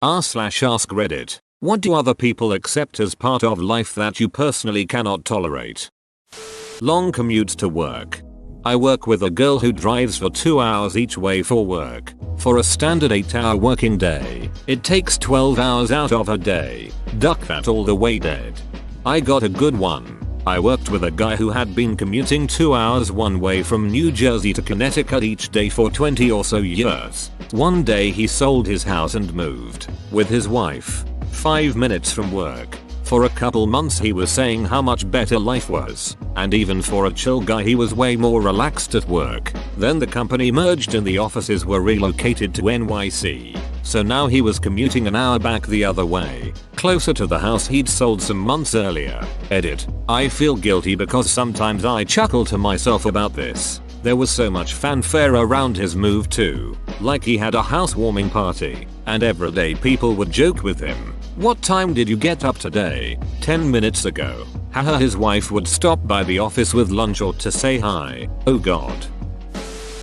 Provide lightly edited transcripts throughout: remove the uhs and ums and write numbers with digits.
r/ask Reddit. What do other people accept as part of life that you personally cannot tolerate? Long commutes to work. I work with a girl who drives for 2 hours each way for work. For a standard 8-hour working day, it takes 12 hours out of her day. Duck that all the way dead. I got a good one. I worked with a guy who had been commuting 2 hours one way from New Jersey to Connecticut each day for 20 or so years. One day he sold his house and moved, with his wife, 5 minutes from work. For a couple months he was saying how much better life was, and even for a chill guy he was way more relaxed at work. Then the company merged and the offices were relocated to NYC. So now he was commuting an hour back the other way, closer to the house he'd sold some months earlier. Edit. I feel guilty because sometimes I chuckle to myself about this. There was so much fanfare around his move too. Like he had a housewarming party, and everyday people would joke with him. What time did you get up today? 10 minutes ago. Haha, his wife would stop by the office with lunch or to say hi. Oh god.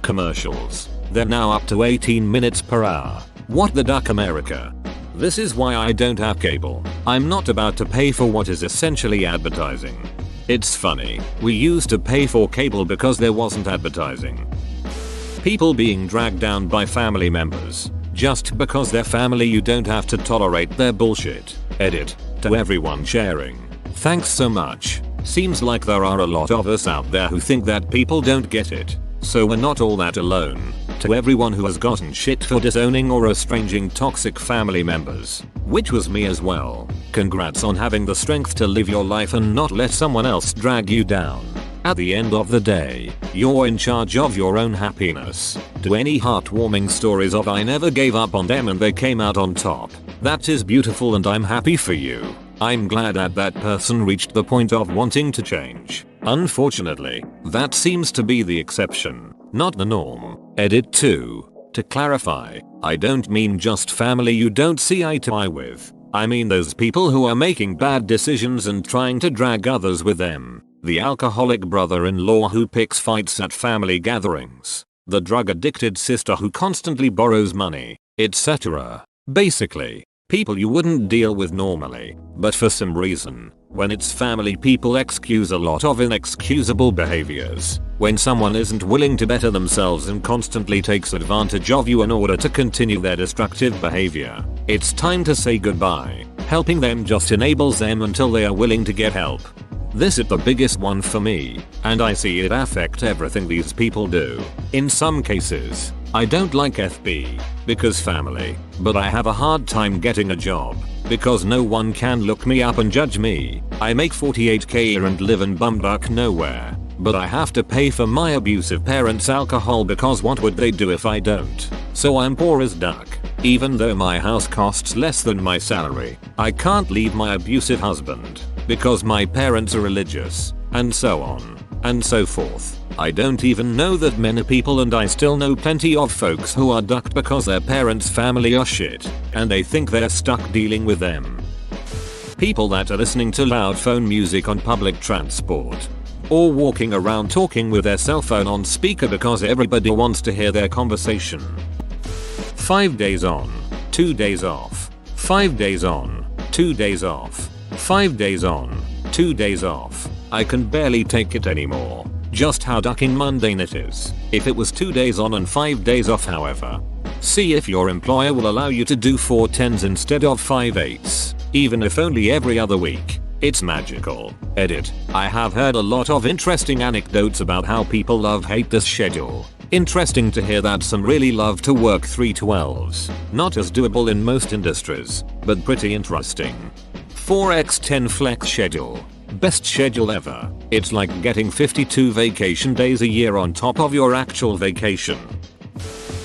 Commercials. They're now up to 18 minutes per hour. What the duck, America? This is why I don't have cable. I'm not about to pay for what is essentially advertising. It's funny, we used to pay for cable because there wasn't advertising. People being dragged down by family members. Just because they're family you don't have to tolerate their bullshit. Edit. To everyone sharing. Thanks so much. Seems like there are a lot of us out there who think that people don't get it. So we're not all that alone. To everyone who has gotten shit for disowning or estranging toxic family members, which was me as well. Congrats on having the strength to live your life and not let someone else drag you down. At the end of the day, you're in charge of your own happiness. To any heartwarming stories of I never gave up on them and they came out on top, that is beautiful and I'm happy for you. I'm glad that person reached the point of wanting to change. Unfortunately, that seems to be the exception, not the norm. Edit 2. To clarify, I don't mean just family you don't see eye to eye with. I mean those people who are making bad decisions and trying to drag others with them. The alcoholic brother-in-law who picks fights at family gatherings. The drug-addicted sister who constantly borrows money, etc. Basically, people you wouldn't deal with normally, but for some reason, when it's family people excuse a lot of inexcusable behaviors. When someone isn't willing to better themselves and constantly takes advantage of you in order to continue their destructive behavior, it's time to say goodbye. Helping them just enables them until they are willing to get help. This is the biggest one for me, and I see it affect everything these people do. In some cases, I don't like FB, because family, but I have a hard time getting a job, because no one can look me up and judge me. I make 48k a year and live in bumfuck nowhere, but I have to pay for my abusive parents' alcohol because what would they do if I don't? So I'm poor as duck. Even though my house costs less than my salary, I can't leave my abusive husband, because my parents are religious, and so on, and so forth. I don't even know that many people and I still know plenty of folks who are ducked because their parents' family are shit, and they think they're stuck dealing with them. People that are listening to loud phone music on public transport. Or walking around talking with their cell phone on speaker because everybody wants to hear their conversation. 5 days on, 2 days off. 5 days on, 2 days off. 5 days on, 2 days off. I can barely take it anymore. Just how ducking mundane it is. If it was 2 days on and 5 days off, however. See if your employer will allow you to do 4 10s instead of 5 8s, even if only every other week. It's magical. Edit. I have heard a lot of interesting anecdotes about how people hate this schedule. Interesting to hear that some really love to work 3/12s. Not as doable in most industries, but pretty interesting. 4x10 flex schedule. Best schedule ever. It's like getting 52 vacation days a year on top of your actual vacation.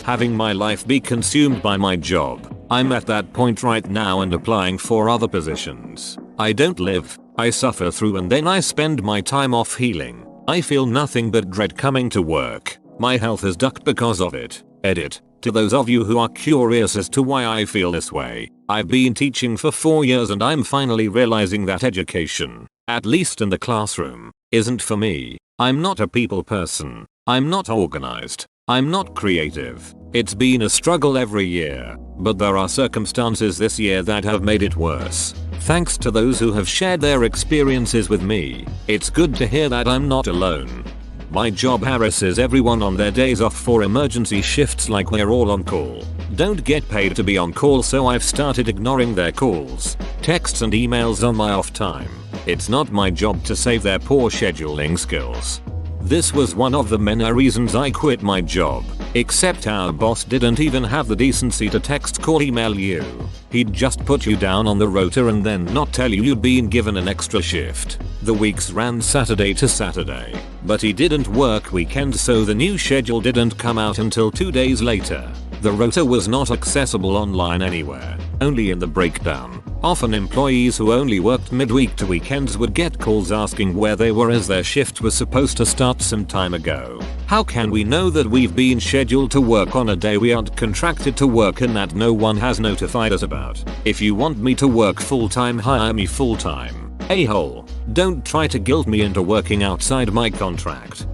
Having my life be consumed by my job. I'm at that point right now and applying for other positions. I don't live, I suffer through, and then I spend my time off healing. I feel nothing but dread coming to work. My health is ducked because of it. Edit. To those of you who are curious as to why I feel this way, I've been teaching for 4 years and I'm finally realizing that education, at least in the classroom, isn't for me. I'm not a people person. I'm not organized. I'm not creative. It's been a struggle every year, but there are circumstances this year that have made it worse. Thanks to those who have shared their experiences with me, it's good to hear that I'm not alone. My job harasses everyone on their days off for emergency shifts like we're all on call. Don't get paid to be on call, so I've started ignoring their calls, texts and emails on my off time. It's not my job to save their poor scheduling skills. This was one of the many reasons I quit my job, except our boss didn't even have the decency to text, call, email you. He'd just put you down on the rota and then not tell you you'd been given an extra shift. The weeks ran Saturday to Saturday, but he didn't work weekends, so the new schedule didn't come out until 2 days later. The rota was not accessible online anywhere, only in the breakdown. Often employees who only worked midweek to weekends would get calls asking where they were, as their shift was supposed to start some time ago. How can we know that we've been scheduled to work on a day we aren't contracted to work and that no one has notified us about? If you want me to work full time, hire me full time. A-hole. Don't try to guilt me into working outside my contract.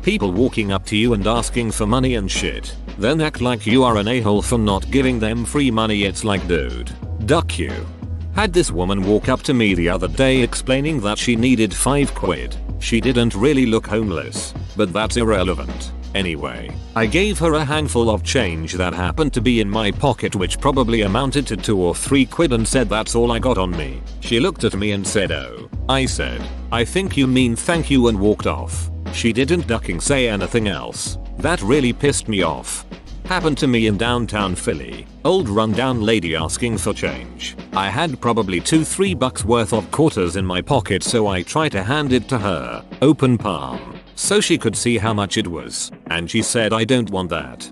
People walking up to you and asking for money and shit, then act like you are an a-hole for not giving them free money. It's like, dude, duck you. Had this woman walk up to me the other day explaining that she needed £5. She didn't really look homeless, but that's irrelevant. Anyway, I gave her a handful of change that happened to be in my pocket, which probably amounted to £2 or £3, and said that's all I got on me. She looked at me and said, "Oh." I said, "I think you mean thank you," and walked off. She didn't ducking say anything else. That really pissed me off. Happened to me in downtown Philly. Old rundown lady asking for change. I had probably $2-3 worth of quarters in my pocket, so I tried to hand it to her, open palm, so she could see how much it was, and she said, "I don't want that."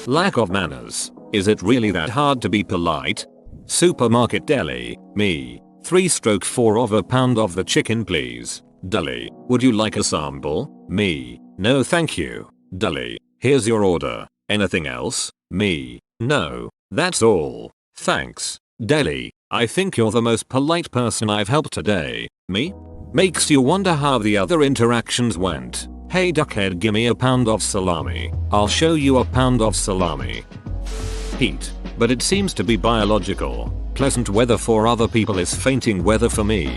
Lack of manners. Is it really that hard to be polite? Supermarket deli, me. 3/4 of a pound of the chicken please. Deli, would you like a sample? Me. No thank you. Deli, here's your order. Anything else? Me. No, that's all. Thanks. Deli, I think you're the most polite person I've helped today. Me? Makes you wonder how the other interactions went. Hey duckhead, gimme a pound of salami. I'll show you a pound of salami. Heat. But it seems to be biological. Pleasant weather for other people is fainting weather for me.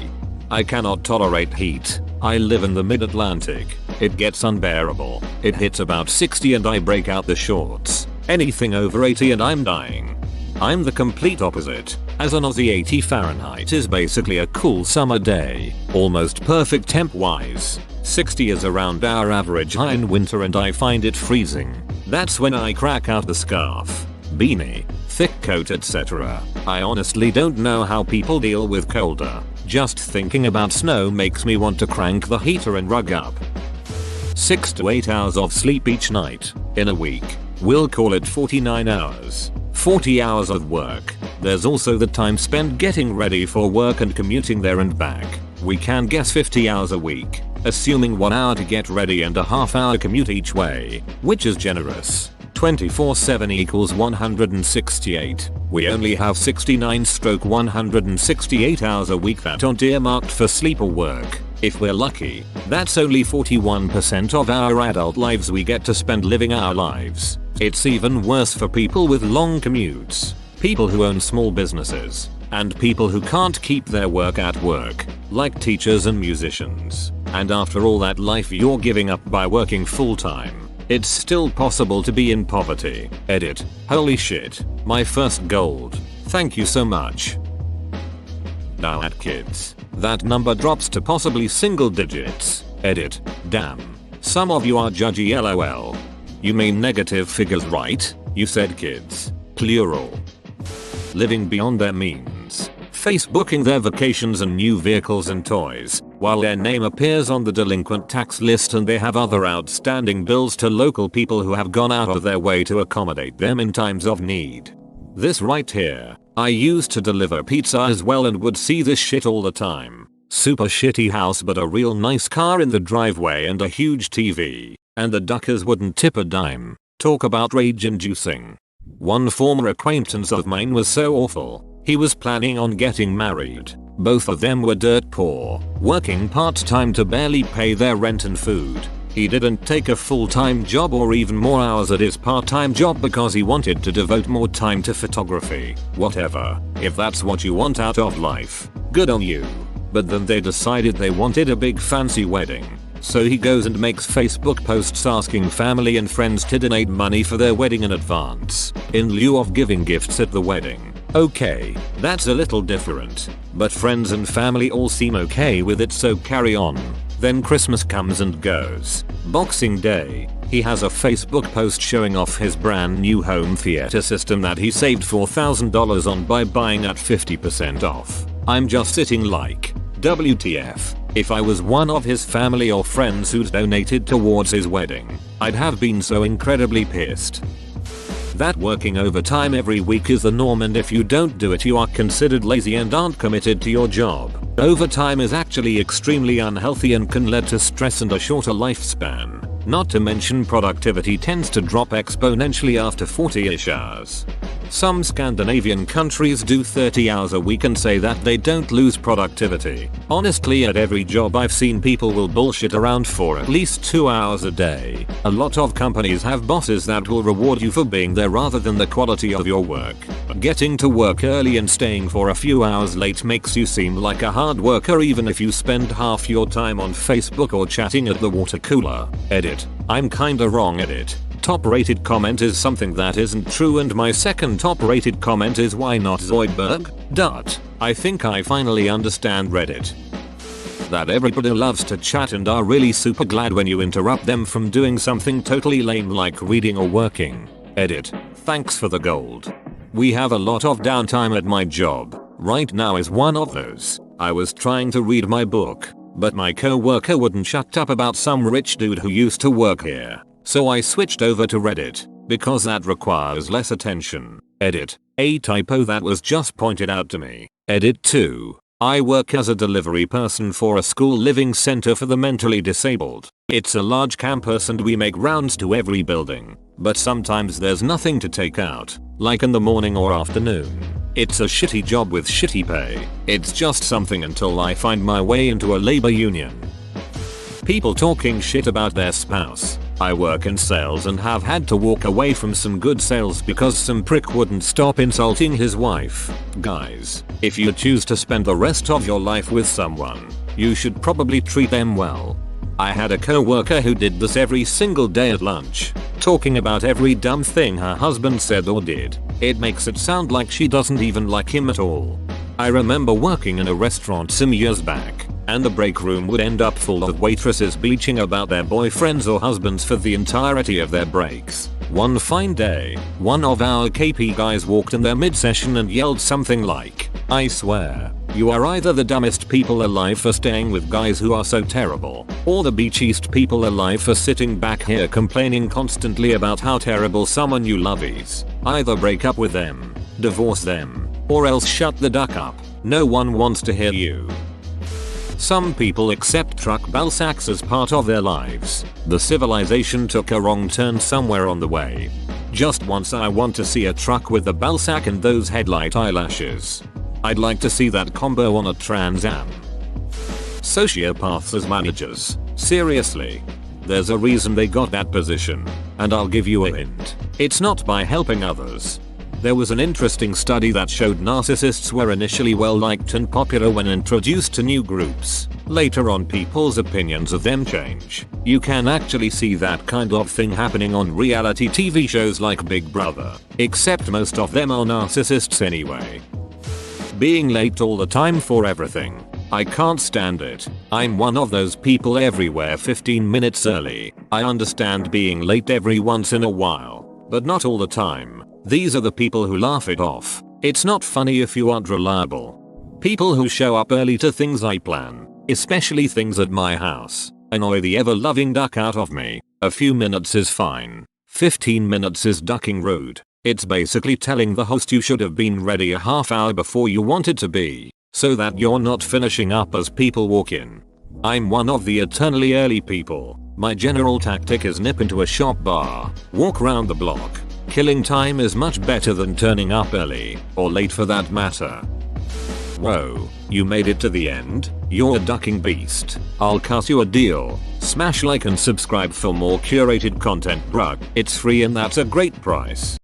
I cannot tolerate heat. I live in the mid-Atlantic. It gets unbearable. It hits about 60 and I break out the shorts. Anything over 80 and I'm dying. I'm the complete opposite. As an Aussie, 80 Fahrenheit is basically a cool summer day. Almost perfect temp wise. 60 is around our average high in winter and I find it freezing. That's when I crack out the scarf, beanie, thick coat, etc. I honestly don't know how people deal with colder. Just thinking about snow makes me want to crank the heater and rug up. 6 to 8 hours of sleep each night. In a week, we'll call it 49 hours. 40 hours of work. There's also the time spent getting ready for work and commuting there and back. We can guess 50 hours a week, assuming 1 hour to get ready and a half-hour commute each way, which is generous. 24/7 equals 168. We only have 69/168 hours a week that aren't earmarked for sleep or work. If we're lucky, that's only 41% of our adult lives we get to spend living our lives. It's even worse for people with long commutes, people who own small businesses, and people who can't keep their work at work, like teachers and musicians. And after all that life you're giving up by working full time, it's still possible to be in poverty. Edit. Holy shit. My first gold. Thank you so much. Now at kids, that number drops to possibly single digits. Edit. Damn. Some of you are judgy, lol. You mean negative figures, right? You said kids. Plural. Living beyond their means. Facebooking their vacations and new vehicles and toys, while their name appears on the delinquent tax list and they have other outstanding bills to local people who have gone out of their way to accommodate them in times of need. This right here. I used to deliver pizza as well and would see this shit all the time. Super shitty house but a real nice car in the driveway and a huge TV. And the duckers wouldn't tip a dime. Talk about rage inducing. One former acquaintance of mine was so awful. He was planning on getting married. Both of them were dirt poor, working part-time to barely pay their rent and food. He didn't take a full-time job or even more hours at his part-time job because he wanted to devote more time to photography. Whatever. If that's what you want out of life, good on you. But then they decided they wanted a big fancy wedding. So he goes and makes Facebook posts asking family and friends to donate money for their wedding in advance, in lieu of giving gifts at the wedding. Okay, that's a little different. But friends and family all seem okay with it, so carry on. Then Christmas comes and goes. Boxing Day, he has a Facebook post showing off his brand new home theater system that he saved $4,000 on by buying at 50% off. I'm just sitting like, WTF. If I was one of his family or friends who'd donated towards his wedding, I'd have been so incredibly pissed. That working overtime every week is the norm, and if you don't do it you are considered lazy and aren't committed to your job. Overtime is actually extremely unhealthy and can lead to stress and a shorter lifespan. Not to mention productivity tends to drop exponentially after 40-ish hours. Some Scandinavian countries do 30 hours a week and say that they don't lose productivity. Honestly, at every job I've seen, people will bullshit around for at least 2 hours a day. A lot of companies have bosses that will reward you for being there rather than the quality of your work. Getting to work early and staying for a few hours late makes you seem like a hard worker even if you spend half your time on Facebook or chatting at the water cooler. Edit. I'm kinda wrong, edit. Top rated comment is something that isn't true, and my second top rated comment is why not Zoidberg? I think I finally understand Reddit. That everybody loves to chat and are really super glad when you interrupt them from doing something totally lame like reading or working. Edit. Thanks for the gold. We have a lot of downtime at my job. Right now is one of those. I was trying to read my book, but my co-worker wouldn't shut up about some rich dude who used to work here. So I switched over to Reddit, because that requires less attention. Edit. A typo that was just pointed out to me. Edit 2. I work as a delivery person for a school living center for the mentally disabled. It's a large campus and we make rounds to every building. But sometimes there's nothing to take out, like in the morning or afternoon. It's a shitty job with shitty pay. It's just something until I find my way into a labor union. People talking shit about their spouse. I work in sales and have had to walk away from some good sales because some prick wouldn't stop insulting his wife. Guys, if you choose to spend the rest of your life with someone, you should probably treat them well. I had a co-worker who did this every single day at lunch, talking about every dumb thing her husband said or did. It makes it sound like she doesn't even like him at all. I remember working in a restaurant some years back, and the break room would end up full of waitresses bitching about their boyfriends or husbands for the entirety of their breaks. One fine day, one of our KP guys walked in their mid-session and yelled something like, "I swear, you are either the dumbest people alive for staying with guys who are so terrible, or the beachiest people alive for sitting back here complaining constantly about how terrible someone you love is. Either break up with them, divorce them, or else shut the duck up. No one wants to hear you." Some people accept truck Balzacs as part of their lives. The civilization took a wrong turn somewhere on the way. Just once I want to see a truck with the Balzac and those headlight eyelashes. I'd like to see that combo on a Trans Am. Sociopaths as managers. Seriously. There's a reason they got that position. And I'll give you a hint. It's not by helping others. There was an interesting study that showed narcissists were initially well liked and popular when introduced to new groups. Later on, people's opinions of them change. You can actually see that kind of thing happening on reality TV shows like Big Brother. Except most of them are narcissists anyway. Being late all the time for everything. I can't stand it. I'm one of those people everywhere 15 minutes early. I understand being late every once in a while, but not all the time. These are the people who laugh it off. It's not funny if you aren't reliable. People who show up early to things I plan, especially things at my house, annoy the ever-loving duck out of me. A few minutes is fine. 15 minutes is ducking rude. It's basically telling the host you should have been ready a half hour before you wanted to be, so that you're not finishing up as people walk in. I'm one of the eternally early people. My general tactic is nip into a shop bar, walk round the block. Killing time is much better than turning up early, or late for that matter. Whoa, you made it to the end? You're a ducking beast. I'll cut you a deal. Smash like and subscribe for more curated content, bruh. It's free and that's a great price.